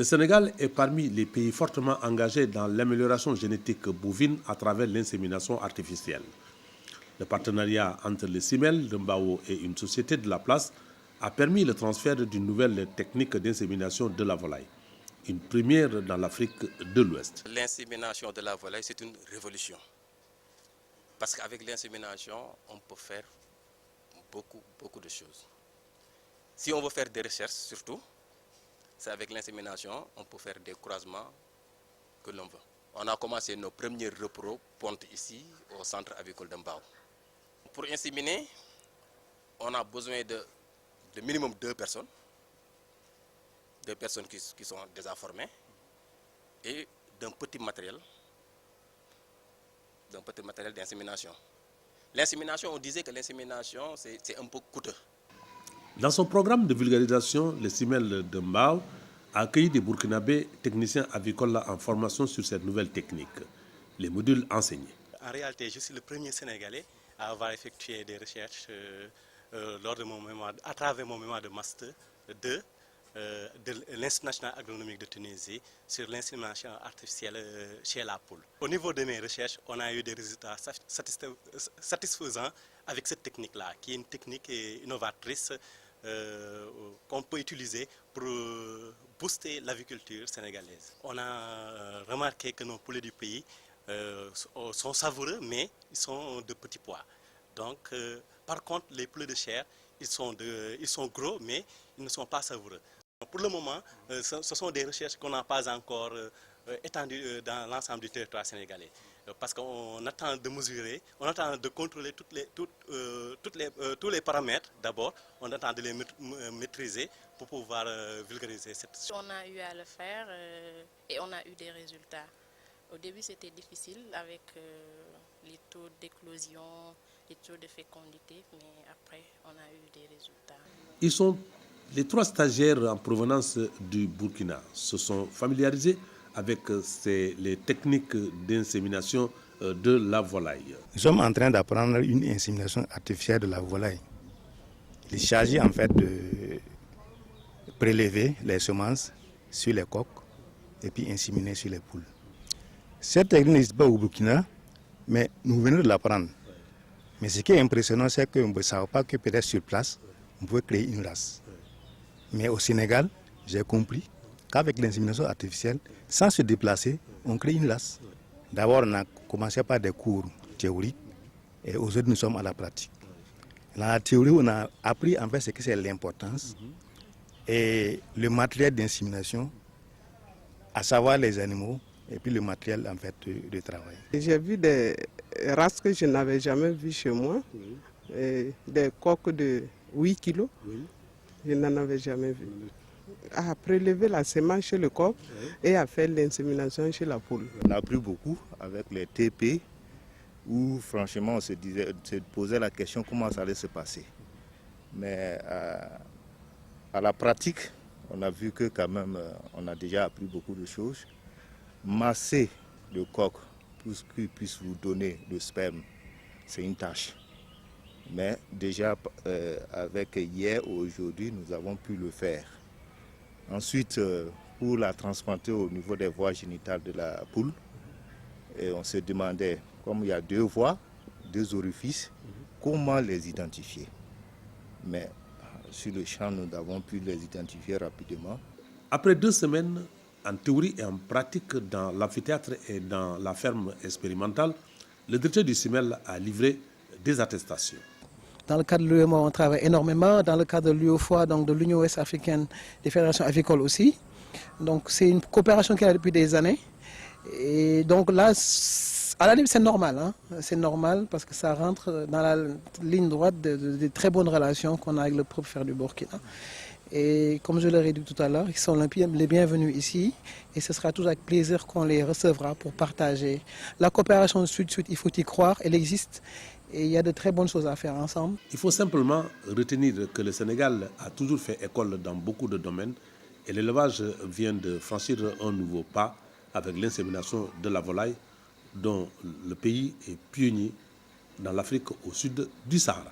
Le Sénégal est parmi les pays fortement engagés dans l'amélioration génétique bovine à travers l'insémination artificielle. Le partenariat entre le CIMEL de Mbao et une société de la place a permis le transfert d'une nouvelle technique d'insémination de la volaille, une première dans l'Afrique de l'Ouest. L'insémination de la volaille, c'est une révolution. Parce qu'avec l'insémination, on peut faire beaucoup de choses. Si on veut faire des recherches, surtout, c'est avec l'insémination, on peut faire des croisements que l'on veut. On a commencé nos premiers repros pontes ici, au centre avicole de Mbao. Pour inséminer, on a besoin de minimum 2 personnes. 2 personnes qui sont déjà formées et d'un petit matériel d'insémination. L'insémination, on disait que l'insémination, c'est un peu coûteux. Dans son programme de vulgarisation, le CIMEL de Mbao a accueilli des Burkinabés techniciens avicoles en formation sur cette nouvelle technique, les modules enseignés. En réalité, je suis le premier Sénégalais à avoir effectué des recherches lors de mon mémoire, à travers mon mémoire de master de l'Institut national agronomique de Tunisie sur l'insémination artificielle chez la poule. Au niveau de mes recherches, on a eu des résultats satisfaisants avec cette technique-là, qui est une technique innovatrice qu'on peut utiliser pour booster l'aviculture sénégalaise. On a remarqué que nos poulets du pays sont savoureux, mais ils sont de petits poids. Donc, par contre, les poulets de chair, ils sont gros, mais ils ne sont pas savoureux. Pour le moment, ce sont des recherches qu'on n'a pas encore étendues dans l'ensemble du territoire sénégalais. Parce qu'on attend de mesurer, on attend de contrôler tous les paramètres d'abord, on attend de les maîtriser pour pouvoir vulgariser cette chose. On a eu à le faire et on a eu des résultats. Au début, c'était difficile avec les taux d'éclosion, les taux de fécondité, mais après, on a eu des résultats. Ils sont les 3 stagiaires en provenance du Burkina se sont familiarisés avec les techniques d'insémination de la volaille. Nous sommes en train d'apprendre une insémination artificielle de la volaille. Il s'agit en fait de prélever les semences sur les coques et puis inséminer sur les poules. Cette technique n'existe pas au Burkina, mais nous venons de l'apprendre. Mais ce qui est impressionnant, c'est qu'on ne savait pas que peut-être sur place, on pouvait créer une race. Mais au Sénégal, j'ai compris qu'avec l'insémination artificielle, sans se déplacer, on crée une race. D'abord, on a commencé par des cours théoriques et aujourd'hui, nous sommes à la pratique. Dans la théorie, on a appris en fait ce que c'est l'importance et le matériel d'insémination, à savoir les animaux et puis le matériel en fait de travail. J'ai vu des races que je n'avais jamais vues chez moi, des coques de 8 kilos. Je n'en avais jamais vu. À prélever la semence chez le coq et à faire l'insémination chez la poule. On a appris beaucoup avec les TP où franchement on se posait la question comment ça allait se passer. Mais à la pratique, on a vu que quand même on a déjà appris beaucoup de choses. Masser le coq pour qu'il puisse vous donner le sperme, c'est une tâche. Mais déjà avec hier ou aujourd'hui, nous avons pu le faire. Ensuite, pour la transplanter au niveau des voies génitales de la poule, et on se demandait, comme il y a 2 voies, 2 orifices, comment les identifier. Mais sur le champ, nous avons pu les identifier rapidement. Après 2 semaines, en théorie et en pratique, dans l'amphithéâtre et dans la ferme expérimentale, le directeur du CIMEL a livré des attestations. Dans le cadre de l'UEMOA, on travaille énormément. Dans le cadre de l'UEFOA, donc de l'Union ouest africaine des fédérations avicoles aussi. Donc c'est une coopération qui est là depuis des années. Et donc là, à la limite, c'est normal. Hein? C'est normal parce que ça rentre dans la ligne droite de très bonnes relations qu'on a avec le propre frère du Burkina. Et comme je leur ai dit tout à l'heure, ils sont les bienvenus ici. Et ce sera tout avec plaisir qu'on les recevra pour partager. La coopération sud-sud, il faut y croire, elle existe. Et il y a de très bonnes choses à faire ensemble. Il faut simplement retenir que le Sénégal a toujours fait école dans beaucoup de domaines et l'élevage vient de franchir un nouveau pas avec l'insémination de la volaille dont le pays est pionnier dans l'Afrique au sud du Sahara.